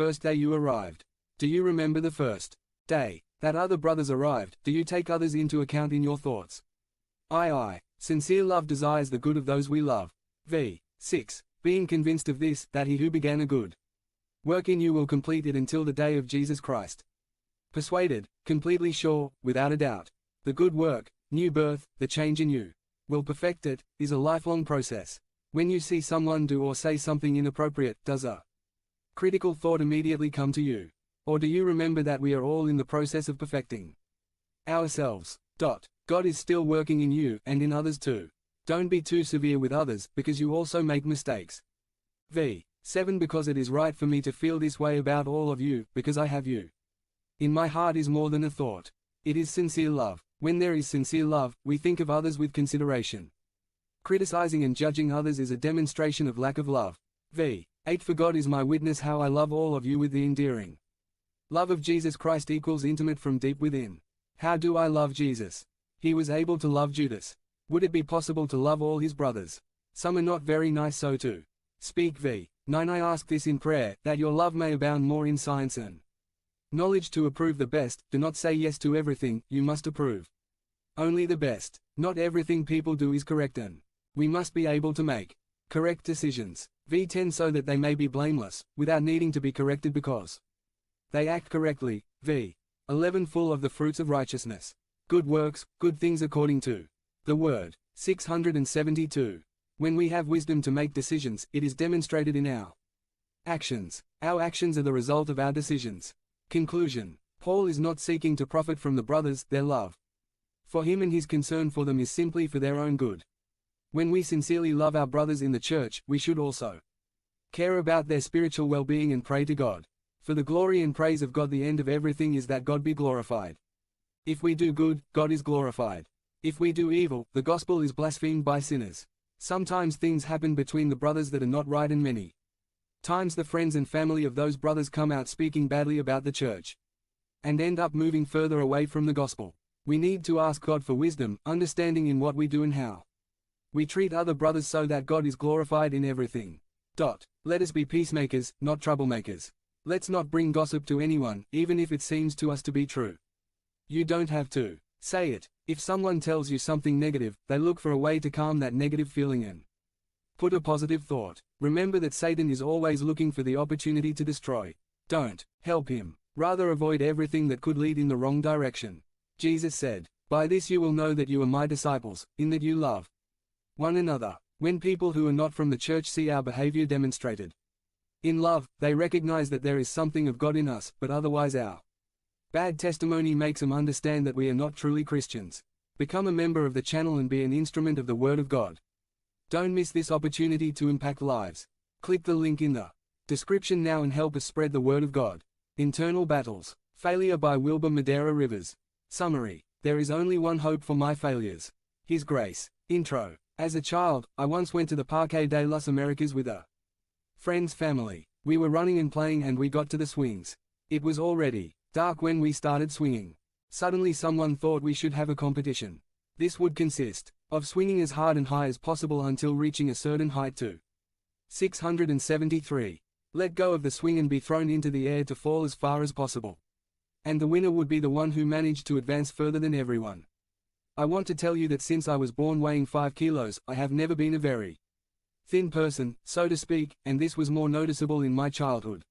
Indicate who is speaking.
Speaker 1: first day you arrived? Do you remember the first day that other brothers arrived? Do you take others into account in your thoughts? I. Sincere love desires the good of those we love. v. 6. Being convinced of this, that he who began a good work in you will complete it until the day of Jesus Christ. Persuaded, completely sure, without a doubt. The good work, new birth, the change in you will perfect it, is a lifelong process. When you see someone do or say something inappropriate, does a critical thought immediately come to you? Or do you remember that we are all in the process of perfecting ourselves? God is still working in you, and in others too. Don't be too severe with others, because you also make mistakes. v. 7. Because it is right for me to feel this way about all of you, because I have you in my heart is more than a thought. It is sincere love. When there is sincere love, we think of others with consideration. Criticizing and judging others is a demonstration of lack of love. v. 8. For God is my witness how I love all of you with the endearing love of Jesus Christ equals intimate from deep within. How do I love Jesus? He was able to love Judas. Would it be possible to love all his brothers? Some are not very nice, so to speak. v. 9. I ask this in prayer, that your love may abound more in science and knowledge to approve the best. Do not say yes to everything, you must approve only the best. Not everything people do is correct, and we must be able to make correct decisions. v. 10. So that they may be blameless, without needing to be corrected because they act correctly. v. 11. Full of the fruits of righteousness, good works, good things according to the word. 672. When we have wisdom to make decisions, it is demonstrated in our actions. Our actions are the result of our decisions. Conclusion. Paul is not seeking to profit from the brothers, their love for him and his concern for them is simply for their own good. When we sincerely love our brothers in the church, we should also care about their spiritual well-being and pray to God. For the glory and praise of God, the end of everything is that God be glorified. If we do good, God is glorified. If we do evil, the gospel is blasphemed by sinners. Sometimes things happen between the brothers that are not right, and many times the friends and family of those brothers come out speaking badly about the church and end up moving further away from the gospel. We need to ask God for wisdom, understanding in what we do and how we treat other brothers, so that God is glorified in everything. Let us be peacemakers, not troublemakers. Let's not bring gossip to anyone, even if it seems to us to be true. You don't have to say it. If someone tells you something negative, they look for a way to calm that negative feeling and put a positive thought. Remember that Satan is always looking for the opportunity to destroy. Don't help him. Rather avoid everything that could lead in the wrong direction. Jesus said, "By this you will know that you are my disciples, in that you love one another." When people who are not from the church see our behavior demonstrated in love, they recognize that there is something of God in us, but otherwise our bad testimony makes them understand that we are not truly Christians. Become a member of the channel and be an instrument of the Word of God. Don't miss this opportunity to impact lives. Click the link in the description now and help us spread the Word of God. Internal Battles. Failure by Wilbur Madera Rivers. Summary. There is only one hope for my failures. His grace. Intro. As a child, I once went to the Parque de las Americas with a friend's family. We were running and playing and we got to the swings. It was already dark when we started swinging. Suddenly someone thought we should have a competition. This would consist of swinging as hard and high as possible until reaching a certain height to 673. Let go of the swing and be thrown into the air to fall as far as possible. And the winner would be the one who managed to advance further than everyone. I want to tell you that since I was born weighing 5 kilos, I have never been a very thin person, so to speak, and this was more noticeable in my childhood.